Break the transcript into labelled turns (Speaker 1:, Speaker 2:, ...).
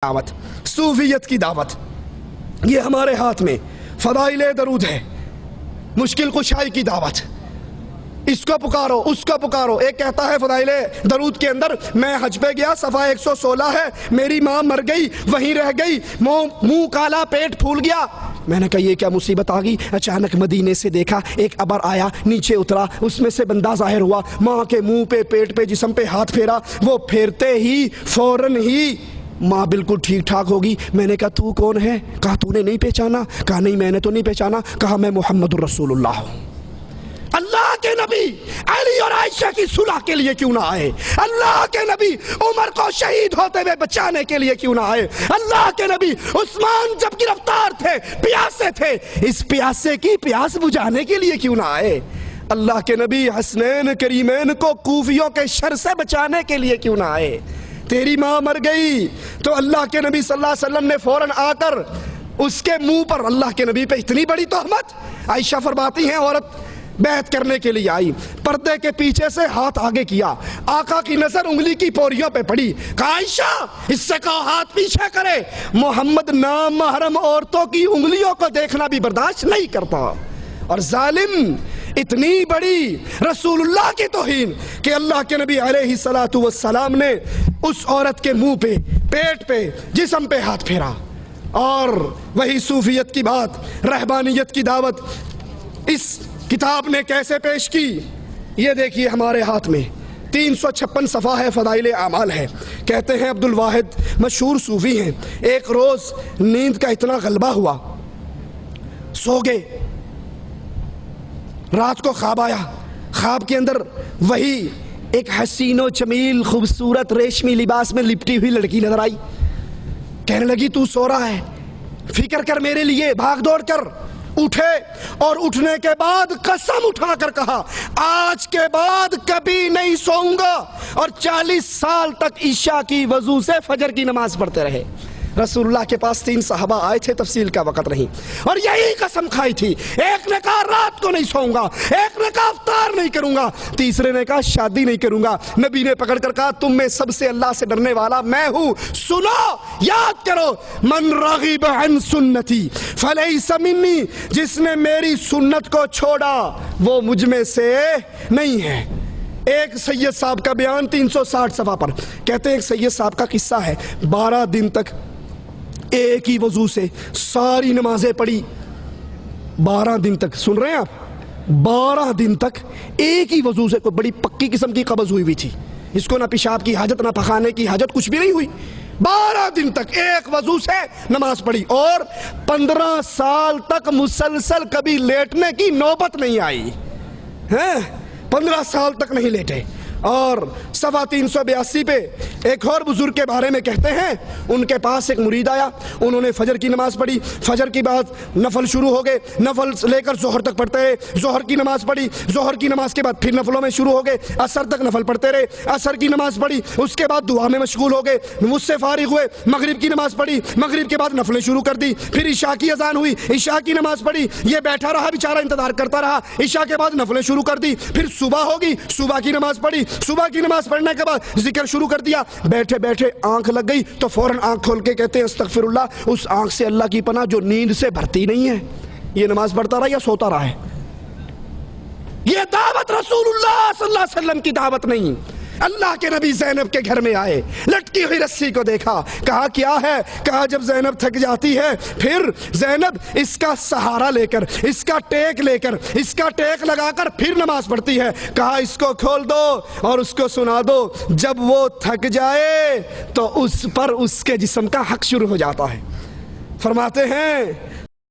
Speaker 1: دعوت، صوفیت کی دعوت، یہ ہمارے ہاتھ میں فضائل درود ہے، مشکل کشائی کی دعوت، اس کو پکارو اس کو پکارو۔ ایک کہتا ہے فضائل درود کے اندر، میں حج پہ گیا، صفحہ 116 ہے، میری ماں مر گئی وہیں رہ گئی، منہ کالا پیٹ پھول گیا۔ میں نے کہا یہ کیا مصیبت آ گئی؟ اچانک مدینے سے دیکھا ایک ابر آیا، نیچے اترا، اس میں سے بندہ ظاہر ہوا، ماں کے منہ پہ پیٹ پہ جسم پہ ہاتھ پھیرا، وہ پھیرتے ہی فوراً ہی ماں بالکل ٹھیک ٹھاک ہوگی۔ میں نے کہا تو کون ہے؟ کہا تو نے نہیں پہچانا؟ کہا نہیں میں نے تو نہیں پہچانا۔ کہا میں محمد الرسول اللہ ہوں۔ اللہ کے نبی علی اور عائشہ کی صلح کے لیے کیوں نہ آئے؟ اللہ کے نبی عمر کو شہید ہوتے ہوئے بچانے کے لیے کیوں نہ آئے؟ اللہ کے نبی عثمان جب گرفتار تھے، پیاسے تھے، اس پیاسے کی پیاس بجھانے کے لیے کیوں نہ آئے؟ اللہ کے نبی حسنین کریمین کو کوفیوں کے شر سے بچانے کے لیے کیوں نہ آئے؟ تیری ماں مر گئی تو اللہ کے نبی صلی اللہ علیہ وسلم نے فوراً آ کر اس کے منہ پر، اللہ کے نبی پہ اتنی بڑی تہمت۔ عائشہ فرماتی ہیں عورت بیعت کرنے کے لیے آئی، پردے کے پیچھے سے ہاتھ آگے کیا، آقا کی نظر انگلی کی پوریوں پہ پڑی، کہا عائشہ اس سے کہو ہاتھ پیچھے کرے، محمد نام محرم عورتوں کی انگلیوں کو دیکھنا بھی برداشت نہیں کرتا۔ اور ظالم اتنی بڑی رسول اللہ کی توہین کہ اللہ کے نبی علیہ السلام نے اس عورت کے منہ پہ، پیٹ پہ، جسم پہ ہاتھ پھیرا۔ اور وہی صوفیت کی بات، رہبانیت کی دعوت اس کتاب نے کیسے پیش کی؟ یہ دیکھیے ہمارے ہاتھ میں 356 صفحہ ہے، فضائل اعمال ہے۔ کہتے ہیں عبد الواحد مشہور صوفی ہیں، ایک روز نیند کا اتنا غلبہ ہوا، سو گئے، رات کو خواب آیا، خواب کے اندر وہی ایک حسین و جمیل خوبصورت ریشمی لباس میں لپٹی ہوئی لڑکی نظر آئی، کہنے لگی تو سو رہا ہے، فکر کر میرے لیے، بھاگ دوڑ کر اٹھے، اور اٹھنے کے بعد قسم اٹھا کر کہا آج کے بعد کبھی نہیں سوؤں گا، اور 40 سال تک عشاء کی وضو سے فجر کی نماز پڑھتے رہے۔ رسول اللہ کے پاس 3 صحابہ آئے تھے، تفصیل کا وقت نہیں، اور یہی قسم کھائی تھی، ایک نے کہا رات کو نہیں سوؤں گا، ایک نے کہا افطار نہیں کروں گا، تیسرے نے کہا شادی نہیں کروں گا۔ نبی نے پکڑ کر کہا تم میں سب سے اللہ سے ڈرنے والا میں ہوں، سنو یاد کرو، من رغب عن سنتی فلیس منی، جس نے میری سنت کو چھوڑا وہ مجھ میں سے نہیں ہے۔ ایک سید صاحب کا بیان 360 صفحہ پر، کہتے ہیں ایک سید صاحب کا قصہ ہے، 12 دن تک ایک ہی وضو سے ساری نمازیں پڑھی، 12 دن تک، سن رہے ہیں آپ، 12 دن تک ایک ہی وضو سے، کوئی بڑی پکی قسم کی قبض ہوئی تھی، اس کو نہ پیشاب کی حاجت نہ پخانے کی حاجت، کچھ بھی نہیں ہوئی، 12 دن تک ایک وضو سے نماز پڑھی، اور 15 سال تک مسلسل کبھی لیٹنے کی نوبت نہیں آئی، 15 سال تک نہیں لیٹے۔ اور صفحہ 382 پہ ایک اور بزرگ کے بارے میں کہتے ہیں، ان کے پاس ایک مرید آیا، انہوں نے فجر کی نماز پڑھی، فجر کی بعد نفل شروع ہو گئے، نفل لے کر ظہر تک پڑھتے رہے، ظہر کی نماز پڑھی، ظہر کی نماز کے بعد پھر نفلوں میں شروع ہو گئے، عصر تک نفل پڑھتے رہے، عصر کی نماز پڑھی، اس کے بعد دعا میں مشغول ہو گئے، اس سے فارغ ہوئے، مغرب کی نماز پڑھی، مغرب کے بعد نفلیں شروع کر دی، پھر عشاء کی اذان ہوئی، عشاء کی نماز پڑھی، یہ بیٹھا رہا بیچارہ انتظار کرتا رہا، عشاء کے بعد نفلیں شروع کر دی، پھر صبح ہوگی، صبح کی نماز پڑھی، صبح کی نماز پڑھنے کے بعد ذکر شروع کر دیا، بیٹھے بیٹھے آنکھ لگ گئی تو فوراً آنکھ کھول کے کہتے ہیں استغفر اللہ، اس آنکھ سے اللہ کی پناہ جو نیند سے بھرتی نہیں ہے، یہ نماز پڑھتا رہا یا سوتا رہا ہے۔ یہ دعوت رسول اللہ صلی اللہ علیہ وسلم کی دعوت نہیں۔ اللہ کے نبی زینب کے گھر میں آئے، لٹکی ہوئی رسی کو دیکھا، کہا کیا ہے؟ کہا جب زینب تھک جاتی ہے پھر زینب اس کا سہارا لے کر، اس کا ٹیک لے کر، اس کا ٹیک لگا کر پھر نماز پڑھتی ہے۔ کہا اس کو کھول دو اور اس کو سنا دو، جب وہ تھک جائے تو اس پر اس کے جسم کا حق شروع ہو جاتا ہے۔ فرماتے ہیں